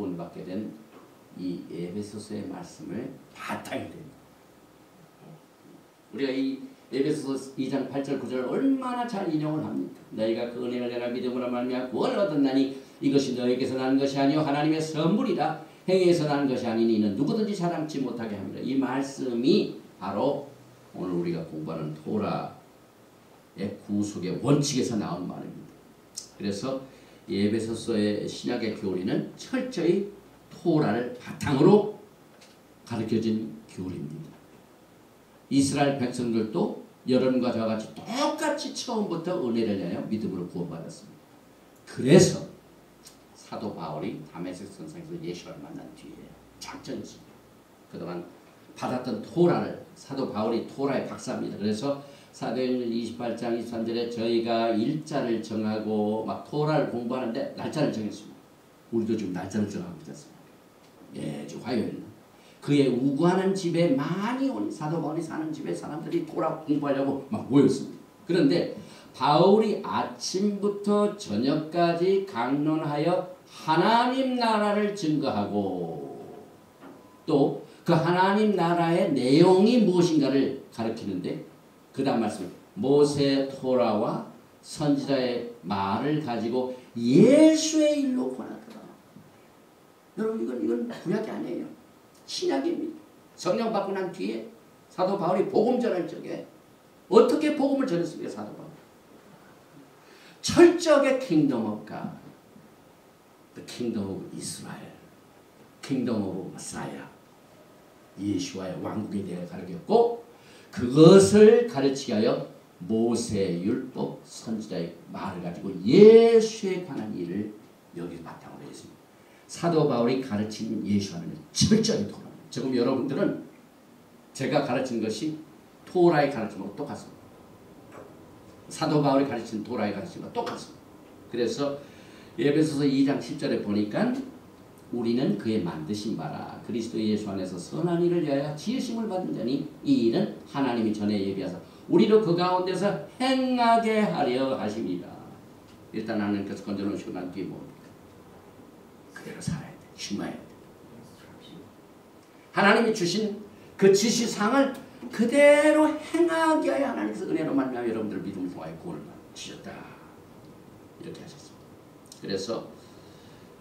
구원받게 된 이 에베소서의 말씀을 바탕이 됩니다. 우리가 이 에베소서 2장 8절 9절을 얼마나 잘 인용을 합니까? 너희가 그 은혜를 내가 믿음으로 말미암아 구원을 얻었나니 이것이 너희에게서 나는 것이 아니요 하나님의 선물이라 행위에서 나는 것이 아니니 이는 누구든지 자랑치 못하게 합니다. 이 말씀이 바로 오늘 우리가 공부하는 토라의 구속의 원칙에서 나온 말입니다. 그래서 이 에베소서의 신약의 교리는 철저히 토라를 바탕으로 가르쳐진 교리입니다. 이스라엘 백성들도 여러분과 저와 같이 똑같이 처음부터 은혜를 내려 믿음으로 구원받았습니다. 그래서 사도 바울이 다메섹 선상에서 예수를 만난 뒤에 작전이었습니다. 그동안 받았던 토라를 사도 바울이 토라의 박사입니다. 그래서 사도행전 28장 23절에 저희가 일자를 정하고 막 토라를 공부하는데 날짜를 정했습니다. 우리도 지금 날짜를 정하고 있었습니다. 매주 화요일 그의 우구하는 집에 많이 온 사도 바울이 사는 집에 사람들이 토라 공부하려고 막 모였습니다. 그런데 바울이 아침부터 저녁까지 강론하여 하나님 나라를 증거하고 또 그 하나님 나라의 내용이 무엇인가를 가르치는데 그 다음 말씀 모세 토라와 선지자의 말을 가지고 예수의 일로 권하더라. 여러분 이건 구약이 아니에요. 신약입니다. 성령 받고 난 뒤에 사도 바울이 복음 전할 적에 어떻게 복음을 전했습니까? 사도 바울 철저하게 킹덤 오브 갓, the kingdom of Israel, kingdom of Messiah, 예수와의 왕국에 대해 가르쳤고 그것을 가르치기 위하여 모세의 율법, 선지자의 말을 가지고 예수에 관한 일을 여기 바탕으로 했습니다. 사도 바울이 가르친 예수와는 철저히 토라입니다. 지금 여러분들은 제가 가르친 것이 토라의 가르침하고 똑같습니다. 사도 바울이 가르친 토라의 가르침과 똑같습니다. 그래서 에베소서 2장 10절에 보니까 우리는 그의 만드신 바라 그리스도 예수 안에서 선한 일을 위하여 지으심을 받은 자니 이 일은 하나님이 전에 예비하사 우리로 그 가운데서 행하게 하려 하십니다. 일단 하나님께서 건져놓으시고 난 뒤에 뭡니까? 그대로 살아야 돼. 심어야 돼. 하나님이 주신 그 지시상을 그대로 행하게 하여 하나님께서 은혜로 말미암아 여러분들을 믿음을 통하여 구원을 주셨다. 이렇게 하셨습니다. 그래서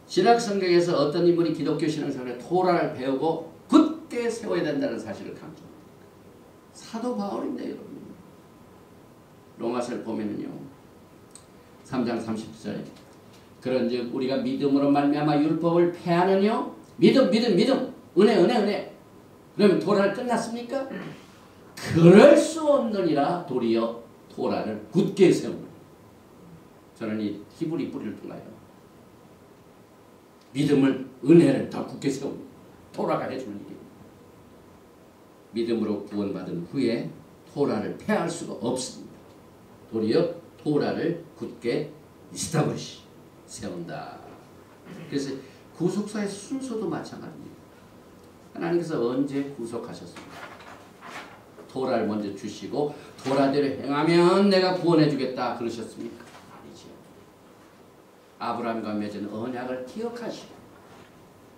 신약 성경에서 어떤 인물이 기독교 신앙생활에 토라를 배우고 굳게 세워야 된다는 사실을 강조합니다. 사도 바울인데 여러분. 로마서를 보면은요. 3장 30절에 그런즉 우리가 믿음으로 말미암아 율법을 폐하느뇨 믿음 은혜 그러면 토라를 끝났습니까? 그럴 수 없느니라 도리어 토라를 굳게 세우는 저는 이 히브리 뿌리를 통하여 믿음을 은혜를 더 굳게 세우는 토라가 해주는 일입니다. 믿음으로 구원받은 후에 토라를 폐할 수가 없습니다. 도리어 토라를 굳게 이스타브리시 세운다. 그래서 구속사의 순서도 마찬가지입니다. 하나님께서 언제 구속하셨습니까? 토라를 먼저 주시고 토라대로 행하면 내가 구원해 주겠다 그러셨습니까? 아니죠. 아브라함과 맺은 언약을 기억하시고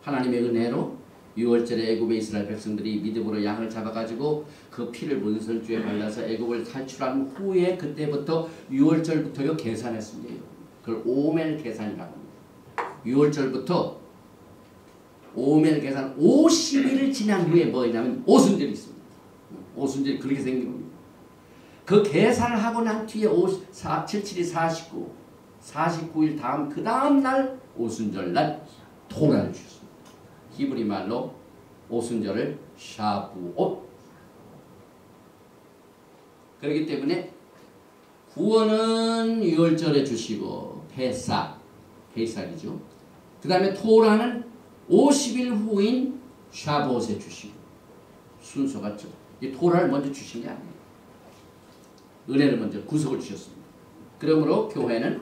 하나님의 은혜로 6월절에 애굽의 이스라엘 백성들이 믿음으로 양을 잡아가지고 그 피를 문설주에 발라서 애굽을 탈출한 후에 그때부터 6월절부터 계산했습니다. 그걸 오멜 계산이라고 합니다. 6월절부터 오멜 계산 50일을 지난 후에 뭐냐면 오순절이 있습니다. 오순절이 그렇게 생긴 겁니다. 그 계산을 하고 난 뒤에 77이 49, 49일 다음 그 다음 날 오순절 날 토라를 주셨습니다. 히브리 말로 오순절을 샤부옷. 그렇기 때문에 구원은 6월절에 주시고 페삭이죠. 그 다음에 토라는 50일 후인 샤부옷에 주시고 순서가 이 토라를 먼저 주신 게 아니에요. 은혜를 먼저 구속을 주셨습니다. 그러므로 교회는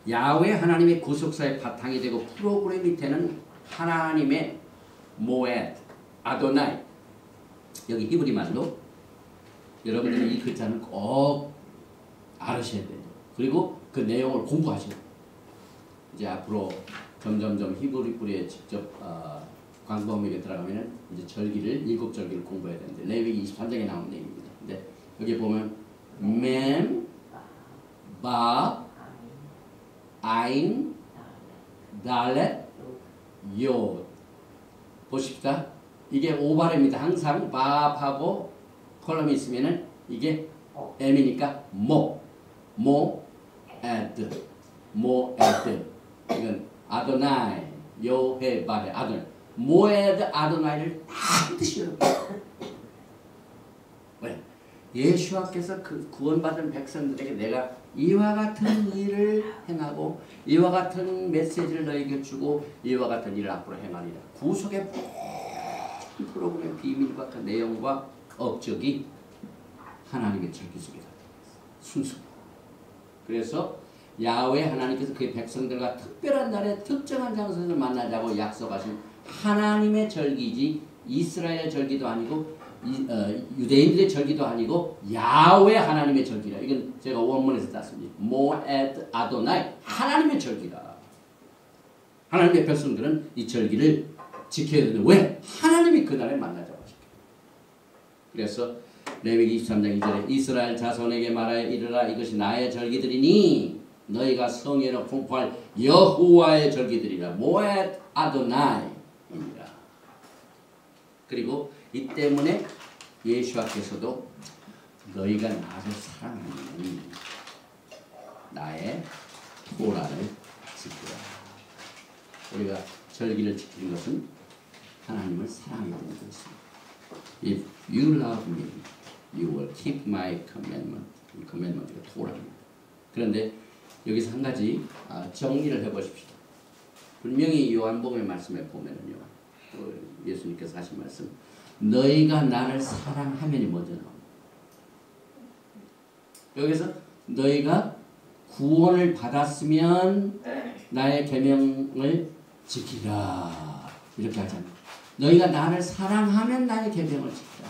야훼 하나님의 구속사의 바탕이 되고 프로그램이 되는 하나님의 모에드, 아도나이 여기 히브리 말로 여러분들이 이 글자는 꼭 알으셔야 돼요. 그리고 그 내용을 공부하셔야 돼요. 이제 앞으로 점점점 히브리 뿌리에 직접 광범위하게 들어가면은 이제 절기를 7절기를 공부해야 되는데 레위기 23장에 나온 내용입니다. 근데 여기 보면 멤, 바, 아인, 달렛, 요 보십시다. 이게 오발입니다. 항상 밥하고 콜럼이 있으면은 이게 M이니까 모, 에드, 이건 아도나이, 요헤, 바레, 아도나이. 모에드, 아도나이를 반드시 여러분. 왜? 예수와께서 그 구원받은 백성들에게 내가 이와 같은 일을 행하고 이와 같은 메시지를 너에게 주고 이와 같은 일을 앞으로 행하리라. 구속의 모든 프로그램의 비밀과 그 내용과 업적이 하나님의 절기 속에 순수. 그래서 야훼 하나님께서 그의 백성들과 특별한 날에 특정한 장소에서 만나자고 약속하신 하나님의 절기지 이스라엘의 절기도 아니고 유대인들의 절기도 아니고 야훼 하나님의 절기라. 이건 제가 원문에서 땄습니다. 모에드 아도나이 하나님의 절기라. 하나님의 백성들은 이 절기를 지켜야 되는데 왜? 하나님이 그날에 만나자고 하셨기. 그래서 레위기 23장 2절에 이스라엘 자손에게 말하여 이르라 이것이 나의 절기들이니 너희가 성회로 공포할 여호와의 절기들이라. 모에드 아도나이입니다. 그리고 이 때문에 예수와께서도 너희가 나를 사랑하면 나의 토라를 지키라. 우리가 절기를 지키는 것은 하나님을 사랑하게 되는 것입니다. If you love me, you will keep my commandment. commandment가 토라입니다. 그런데 여기서 한 가지 정리를 해보십시오. 분명히 요한복음의 말씀에 보면은요, 예수님께서 하신 말씀, 너희가 나를 사랑하면이 먼저 나옵니다. 여기서 너희가 구원을 받았으면 나의 계명을 지키라 이렇게 하잖아요. 너희가 나를 사랑하면 나의 계명을 지키라.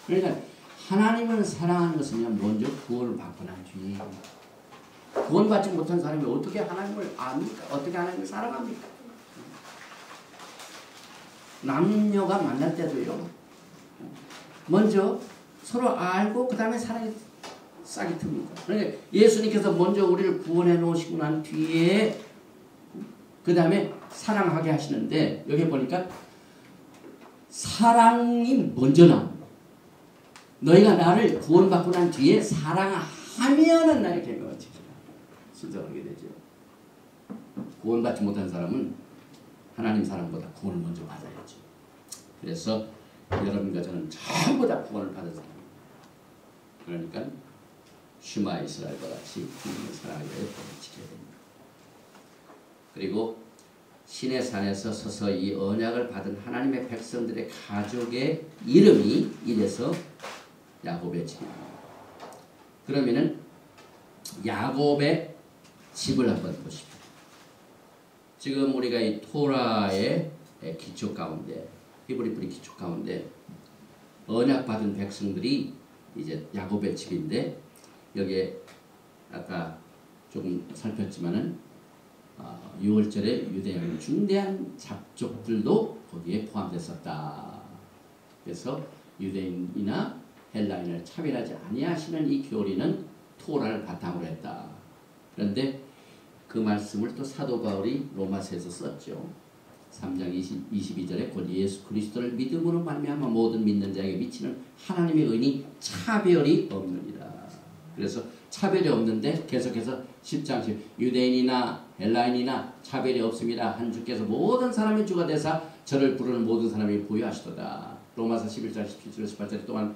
그러니까 하나님을 사랑하는 것은 먼저 구원을 받고 난 뒤에 구원받지 못한 사람이 어떻게 하나님을 압니까? 어떻게 하나님을 사랑합니까? 남녀가 만날 때도요. 먼저 서로 알고 그 다음에 사랑이 싹이 틉니다. 그러니까 예수님께서 먼저 우리를 구원해 놓으시고 난 뒤에 그 다음에 사랑하게 하시는데 여기 보니까 사랑이 먼저 나옵니다. 너희가 나를 구원받고 난 뒤에 사랑하면은 나의 계명을 지키라. 순서하게 되죠. 구원받지 못한 사람은 하나님 사랑보다 구원을 먼저 받아야죠. 그래서 여러분과 저는 전부 다 구원을 받은 사람입니다. 그러니까 슈마 이스라엘과 같이 하나님을 사랑하기 위해 법을 지켜야 됩니다. 그리고 신의 산에서 서서 이 언약을 받은 하나님의 백성들의 가족의 이름이 이래서 야곱의 집입니다. 그러면은 야곱의 집을 한번 보십시오. 지금 우리가 이 토라의 기초 가운데 히브리 뿌리 기초 가운데 언약 받은 백성들이 이제 야곱의 집인데 여기에 아까 조금 살폈지만은 6월절에 유대인의 중대한 잡족들도 거기에 포함됐었다. 그래서 유대인이나 헬라인을 차별하지 아니하시는 이 교리는 토라를 바탕으로 했다. 그런데 그 말씀을 또 사도 바울이 로마서에서 썼죠. 3장 22절에 곧 예수 그리스도를 믿음으로 말미암아 모든 믿는 자에게 미치는 하나님의 의니 차별이 없느니라. 그래서 차별이 없는데 계속해서 10장 10 유대인이나 헬라인이나 차별이 없습니다. 한 주께서 모든 사람의 주가 되사 저를 부르는 모든 사람이 부유하시도다. 로마서 11장 17절 18절에 또한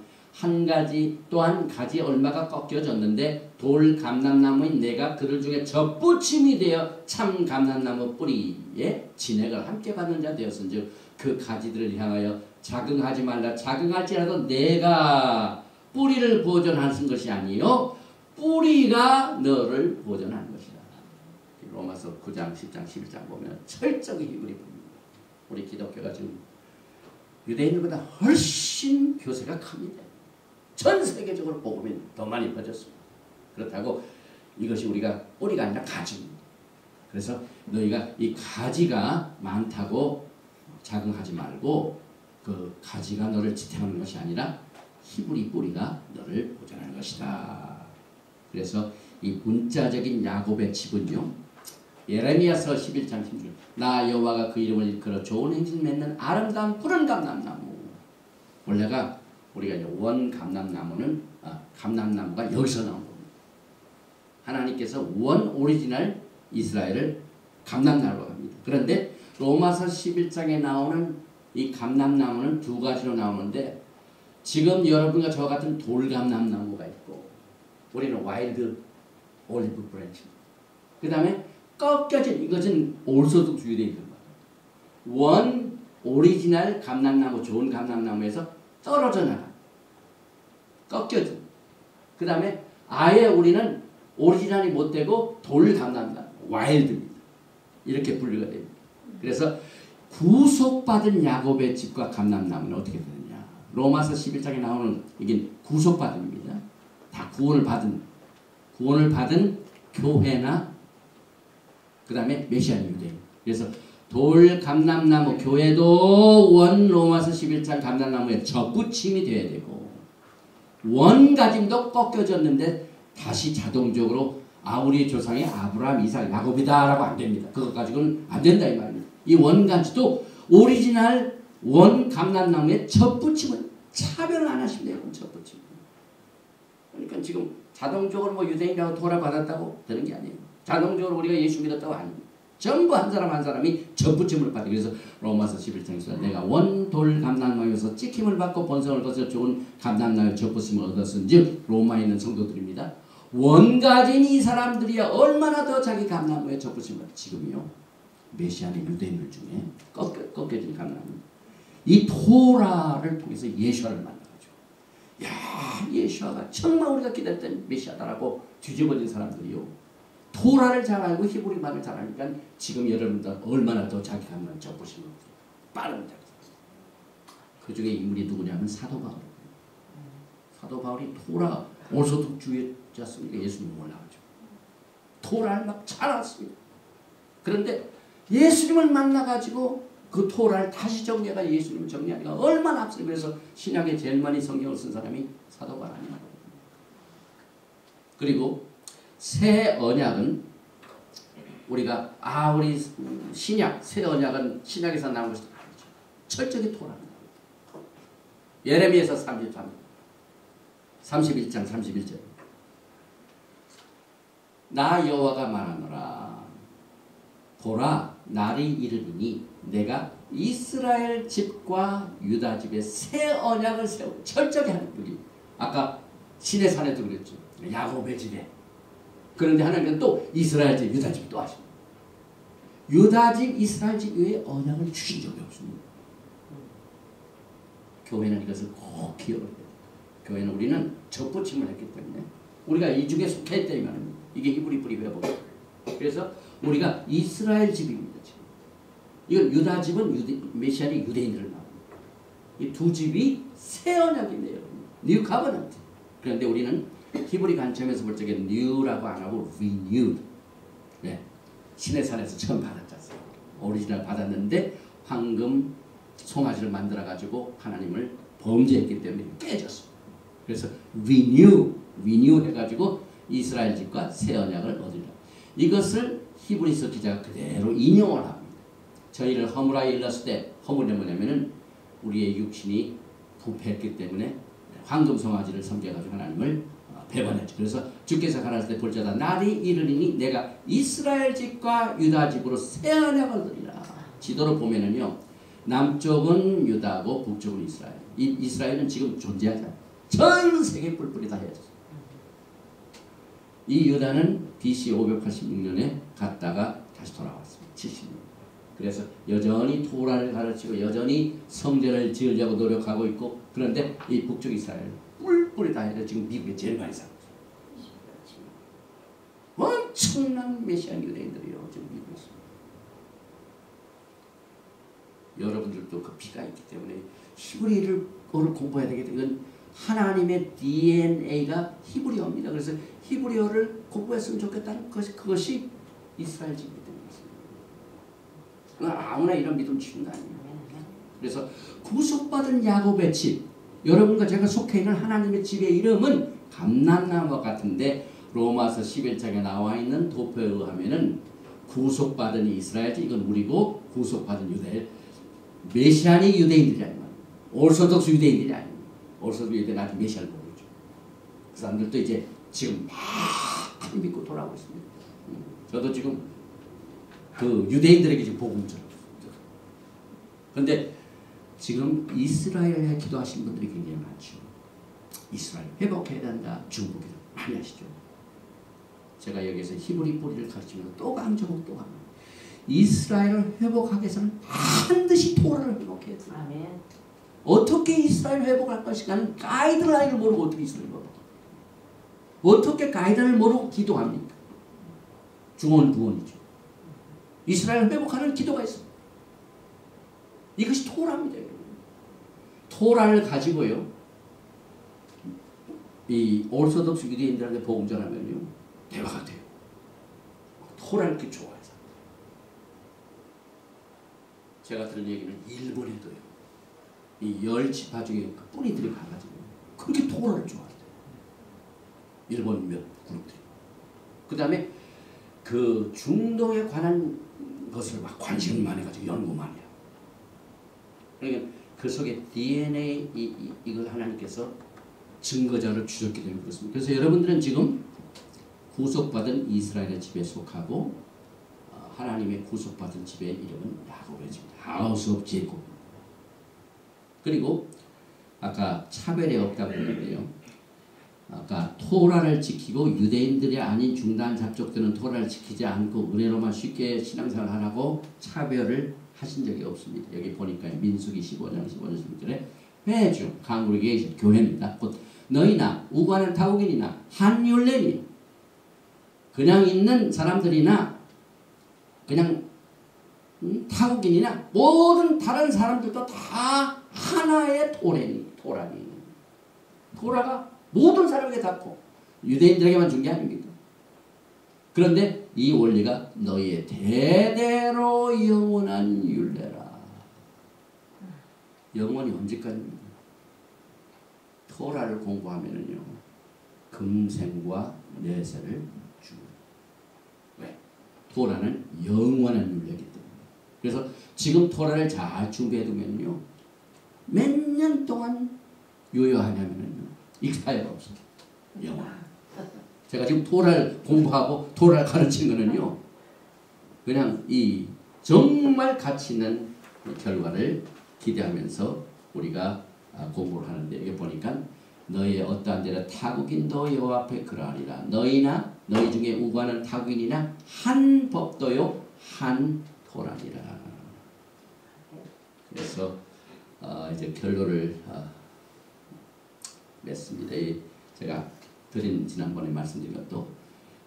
또한 가지 얼마가 꺾여졌는데 돌 감람나무인 내가 그들 중에 접붙임이 되어 참 감람나무 뿌리에 진액을 함께 받는 자 되었은즉 그 가지들을 향하여 자긍하지 말라. 자긍할지라도 내가 뿌리를 보존하는 것이 아니요 뿌리가 너를 보존하는 것이다. 로마서 9장 10장 11장 보면 철저히 히브리 부릅니다. 우리 기독교가 지금 유대인들보다 훨씬 교세가 큽니다. 전 세계적으로 복음이 더 많이 퍼졌습니다. 그렇다고 이것이 우리가 뿌리가 아니라 가지입니다. 그래서 너희가 이 가지가 많다고 자긍하지 말고 그 가지가 너를 지탱하는 것이 아니라 히브리 뿌리가 너를 보존하는 것이다. 그래서 이 문자적인 야곱의 집은요, 예레미야서 11장 16절 나 여호와가 그 이름을 일컬어 좋은 행실 맺는 아름다운 푸른 감람나무. 원래가 우리가 이제 원 감람나무는 감람나무가 여기서 나온 겁니다. 하나님께서 원 오리지널 이스라엘을 감람나무라고 합니다. 그런데 로마서 11장에 나오는 이 감람나무는 두 가지로 나오는데 지금 여러분과 저와 같은 돌감람나무가 있고 우리는 와일드 올리브 브랜치. 그 다음에 꺾여진 이것은 올소득 유대인들 원 오리지널 감람나무 좋은 감람나무에서 떨어져 나가 꺾여진. 그 다음에 아예 우리는 오리지널이 못 되고 돌감람나무 와일드입니다. 이렇게 분류가 됩니다. 그래서 구속받은 야곱의 집과 감람나무는 어떻게 되느냐. 로마서 11장에 나오는 이게 구속받음입니다. 다 구원을 받은 교회나 그 다음에 메시안 유대인. 그래서 돌 감람나무 교회도 원 로마서 11장 감람나무에 접붙임이 되어야 되고 원가짐도 꺾여졌는데 다시 자동적으로 우리의 조상이 아브라함, 이삭, 야곱이다 라고 안 됩니다. 그것 가지고는 안 된다 이 말입니다. 이 원가지도 오리지널 원 감람나무에 접붙임을 차별을 안 하시면 돼요. 접붙임. 그러니까 지금 자동적으로 뭐 유대인이라고 도를 받았다고 되는 게 아니에요. 자동적으로 우리가 예수 믿었다고 아닙니다. 전부 한 사람 한 사람이 접붙임을 받아요. 그래서 로마서 11장에서 내가 원돌 감람나무에서 찍힘을 받고 번성을 거쳐 좋은 감람나무에 접붙임을 얻었은즉 로마에 있는 성도들입니다. 원가진 이 사람들이 얼마나 더 자기 감람나무에 접붙임을 받아요. 지금요. 메시아의 유대인들 중에 꺾여진 감람나무. 이 토라를 통해서 예수와를 만나가지고 야 예수와가 정말 우리가 기다렸던 메시아다라고 뒤집어진 사람들이요. 토라를 잘 알고 히브리말을 잘 아니까 지금 여러분들 얼마나 더 자기 감람을 접붙이면 빠릅니다. 그 중에 인물이 누구냐면 사도 바울. 사도 바울이 토라 올소득주의자였으니까 예수님 몰라가지고 토라를 막 잘 알았습니다. 그런데 예수님을 만나가지고 그 토라를 다시 정리해가 예수님을 정리하니까 얼마나 앞서요. 그래서 신약에 제일 많이 성경을 쓴 사람이 사도 바울 아니냐고. 그리고 새 언약은 우리가 우리 신약 새 언약은 신약에서 나온 것이 아니죠. 철저히 토라입니다. 예레미야서 31장 31절 나 여호와가 말하노라 보라 날이 이르리니 내가 이스라엘 집과 유다 집에 새 언약을 세우고 철저히 하는 분이 아까 신의 산에도 그랬죠. 야곱의 집에. 그런데 하나님은 또 이스라엘 집, 유다 집 또 하십니다. 유다 집, 이스라엘 집 외에 언약을 주신 적이 없습니다. 교회는 이것을 꼭 기억을 해야 돼요. 교회는 우리는 접붙임을 했기 때문에 우리가 이 중에 속했다면 이게 히브리 뿌리 회복. 그래서 우리가 이스라엘 집입니다. 지금. 이건 유다 집은 메시아의 유대인들을 말합니다. 이 두 집이 새 언약이네요. 뉴 카버넌트. 그런데 우리는 히브리 관점에서 볼 적에 new라고 안 하고 renewed. 네. 신의 산에서 처음 받았잖아요. 오리지널 받았는데 황금 송아지를 만들어 가지고 하나님을 범죄했기 때문에 깨졌습니다. 그래서 renew 해가지고 이스라엘 집과 새 언약을 얻으려. 이것을 히브리서 기자가 그대로 인용을 합니다. 저희를 허물하여 일렀을 때 허물이 뭐냐면은 우리의 육신이 부패했기 때문에 황금 송아지를 섬겨가지고 하나님을 배반했죠. 그래서 주께서 가라사대 때 볼지어다 날이 이르리니 내가 이스라엘 집과 유다 집으로 새 언약을 얻으리라. 지도로 보면은요 남쪽은 유다고 북쪽은 이스라엘. 이스라엘은 지금 존재하지 않아요. 전 세계 뿔뿔이 다 헤어졌어요. 이 유다는 BC 586년에 갔다가 다시 돌아왔습니다. 70년. 그래서 여전히 토라를 가르치고 여전히 성전을 지으려고 노력하고 있고 그런데 이 북쪽 이스라엘 뿔뿔이 다 해서 지금 미국에 제일 많이 살고 있어요. 엄청난 메시안 유대인들이요. 지금 미국에 있습니다. 여러분들도 그 피가 있기 때문에 히브리어를 공부해야 되겠다. 이건 하나님의 DNA가 히브리어입니다. 그래서 히브리어를 공부했으면 좋겠다는 그것이 이스라엘 집이기 때문에 아무나 이런 믿음 주는 거 아니에요. 그래서 구속받은 야곱의 집, 여러분과 제가 속해 있는 하나님의 집의 이름은 감람나무와 같은데 로마서 11장에 나와 있는 도표에 의하면은 구속받은 이스라엘, 이건 우리고 구속받은 유대인, 메시아니 유대인들이 아니면 오르소독스 유대인들이 아니면 오르소독스 유대인한테 메시아를 모르죠. 그 사람들도 이제 지금 막 믿고 돌아오고 있습니다. 저도 지금 그 유대인들에게 지금 복음을 전하고 있습니다. 그런데 지금 이스라엘에 기도하시는 분들이 굉장히 많죠. 이스라엘 회복해야 된다. 중국에서 많이 하시죠. 제가 여기서 히브리 뿌리를 가르치면서 또 강조하고 또 강조하고 이스라엘을 회복하기 위해서는 반드시 토라를 회복해야 돼요. 아멘. 어떻게 이스라엘을 회복할 것인가는 가이드라인을 모르고 어떻게 이스라엘을 회복합니까? 어떻게 가이드라인을 모르고 기도합니까? 중언부언이죠. 이스라엘을 회복하는 기도가 있습니다. 이것이 토라입니다. 토라를 가지고요, 이 오르소독스 유대인들한테 복음 전하면요 대화가 돼요. 토라를 이렇게 좋아해서. 제가 들은 얘기는 일본에도요, 이 10지파 중에 그 뿌리들이 가가지고 그렇게 토라를 좋아해요. 일본 몇 그룹들이. 그 다음에 그 중동에 관한 것을 막 관심이 많아가지고 연구만 해요. 그러니까 그 속에 DNA 이걸 하나님께서 증거자를 주셨기 때문에 그렇습니다. 그래서 여러분들은 지금 구속받은 이스라엘의 집에 속하고 하나님의 구속받은 집의 이름은 야곱의 집입니다. 하우스 오브 제이콥. 그리고 아까 차별이 없다고 했는데요. 아까 토라를 지키고 유대인들이 아닌 중단 잡족들은 토라를 지키지 않고 은혜로만 쉽게 신앙생활을 하라고 차별을 하신 적이 없습니다. 여기 보니까 민수기 15장 16절에 회중, 강그리게이션, 교회입니다. 곧 너희나 우관한 타국인이나 한율레니 그냥 있는 사람들이나 그냥 타국인이나 모든 다른 사람들도 다 하나의 토라니. 토라가 모든 사람에게 닿고 유대인들에게만 준 게 아닙니까? 그런데 이 원리가 너희의 대대로 영원한 율례라. 영원히 언제까지입니까? 토라를 공부하면은요, 금생과 내세를 주고. 왜? 토라는 영원한 율례이기 때문에. 그래서 지금 토라를 잘 준비해두면요, 몇 년 동안 유효하냐면은요, 익스파이어가 없어요. 영원. 제가 지금 토라를 공부하고 토라를 가르치는 거는요, 그냥 이 정말 가치 있는 결과를 기대하면서 우리가 공부를 하는데, 여기 보니까 너희의 어떠한 데는 타국인도 여호와 앞에 그러하리라. 너희나 너희 중에 우고하는 타국인이나 한 법도요 한 토라니라. 그래서 이제 결론을 맺습니다. 제가 드린 지난번에 말씀드린 것도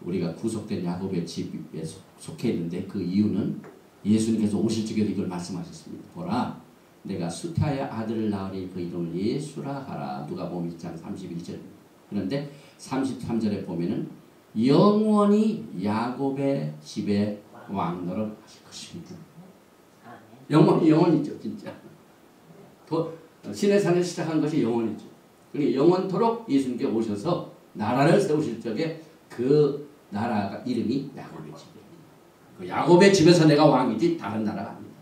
우리가 구속된 야곱의 집에 속해 있는데 그 이유는 예수님께서 오실 적에도 이걸 말씀하셨습니다. 보라, 내가 수타의 아들을 낳으리 그 이름을 예수라 하라. 누가복음 1장 31절. 그런데 33절에 보면은 영원히 야곱의 집에 왕노릇 하실 것입니다. 영원이죠, 진짜. 신의 산을 시작한 것이 영원이죠. 그러니까 영원토록 예수님께 오셔서 나라를 세우실 적에 그 나라가 이름이 야곱의 집입니다. 그 야곱의 집에서 내가 왕이지 다른 나라가 아닙니다.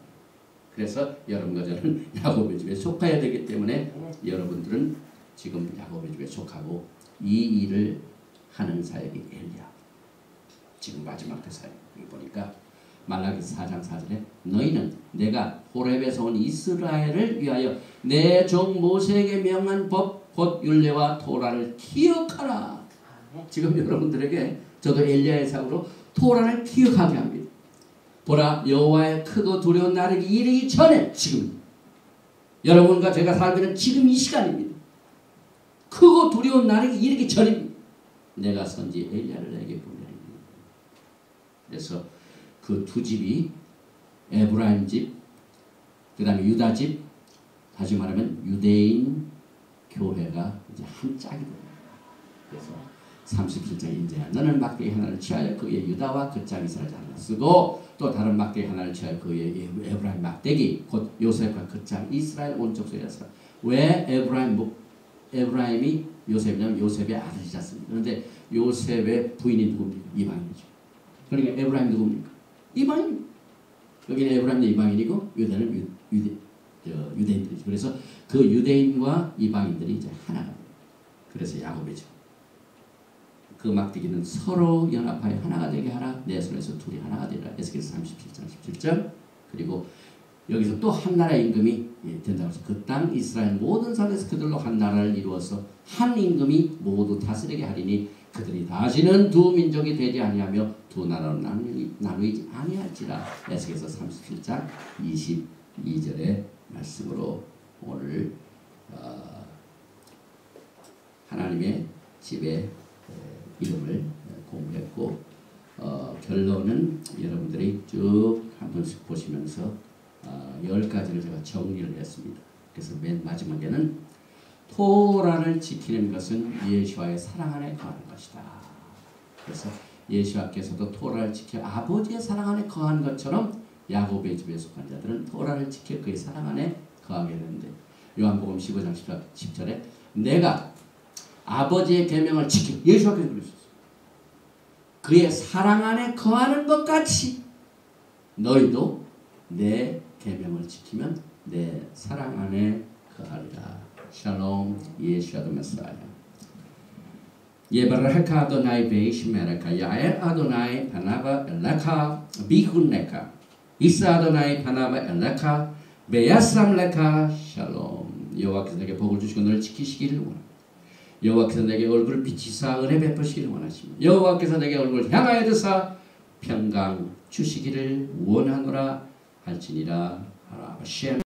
그래서 여러분과 저는 야곱의 집에 속해야 되기 때문에 여러분들은 지금 야곱의 집에 속하고 이 일을 하는 사역이 엘리야. 지금 마지막 그 사역. 여기 보니까 말라기 4장 4절에 너희는 내가 호렙에서 온 이스라엘을 위하여 내 종 모세에게 명한 법 곧 율례와 토라를 기억하라. 지금 여러분들에게 저도 엘리야의 사역으로 토라를 기억하게 합니다. 보라, 여호와의 크고 두려운 날이 이르기 전에 지금 여러분과 제가 살고 있는 지금 이 시간입니다. 크고 두려운 날이 이르기 전입니다. 내가 선지 엘리야를 내게 보내리니. 그래서 그 두 집이 에브라임 집, 그 다음에 유다 집, 다시 말하면 유대인 교회가 이제 한 짝이 됩니다. 그래서 37장 인자야 너는 막대기 하나를 취하여 그의 유다와 그 짝 이스라엘 하나 쓰고 또 다른 막대기 하나를 취하여 그의 에브라임 막대기 곧 요셉과 그 짝 이스라엘 온 족속이라서 왜 에브라임이 요셉이냐면 요셉의 아들이잖습니다. 그런데 요셉의 부인이 누굽니까? 이방인이죠. 그러니까 에브라임 누굽니까? 이방인. 여기는 에브라임은 이방인이고 유대는 유대인들이죠. 그래서 그 유대인과 이방인들이 이제 하나가 돼요. 그래서 야곱이죠. 그 막대기는 서로 연합하여 하나가 되게 하라. 내 손에서 둘이 하나가 되리라. 에스겔서 37장 17절. 그리고 여기서 또 한 나라의 임금이 된다고 해서 그 땅 이스라엘 모든 산에서 그들로 한 나라를 이루어서 한 임금이 모두 다스리게 하리니 그들이 다시는 두 민족이 되지 아니하며 두 나라로 나누이지 아니할지라. 에스겔서 37장 22절의 말씀으로 오늘 하나님의 집에 이름을 공부했고 결론은 여러분들이 쭉 한 번씩 보시면서 10가지를 제가 정리를 했습니다. 그래서 맨 마지막에는 토라를 지키는 것은 예수와의 사랑 안에 거하는 것이다. 그래서 예수와께서도 토라를 지켜 아버지의 사랑 안에 거한 것처럼 야곱의 집에 속한 자들은 토라를 지켜 그의 사랑 안에 거하게 되는데 요한복음 15장 10절에 내가 아버지의 계명을 지켜 예수와께서 그랬었어요. 그의 사랑 안에 거하는 것 같이 너희도 내 계명을 지키면 내 사랑 안에 거하리라. 샬롬 예수아도 메사야. 예바라카 아도나이 베이시메라카 야엘 아도나이 바나바 엘라카 비훈레카 이사 아도나이 바나바 엘라카 베야삼레카 샬롬. 여호와께서 내게 복을 주시고 너를 지키시기를 원합니다. 여호와께서 내게 얼굴을 비치사 은혜 베푸시기를 원하십니다. 여호와께서 내게 얼굴을 향하여 드사 평강 주시기를 원하노라 할지니라. 하라.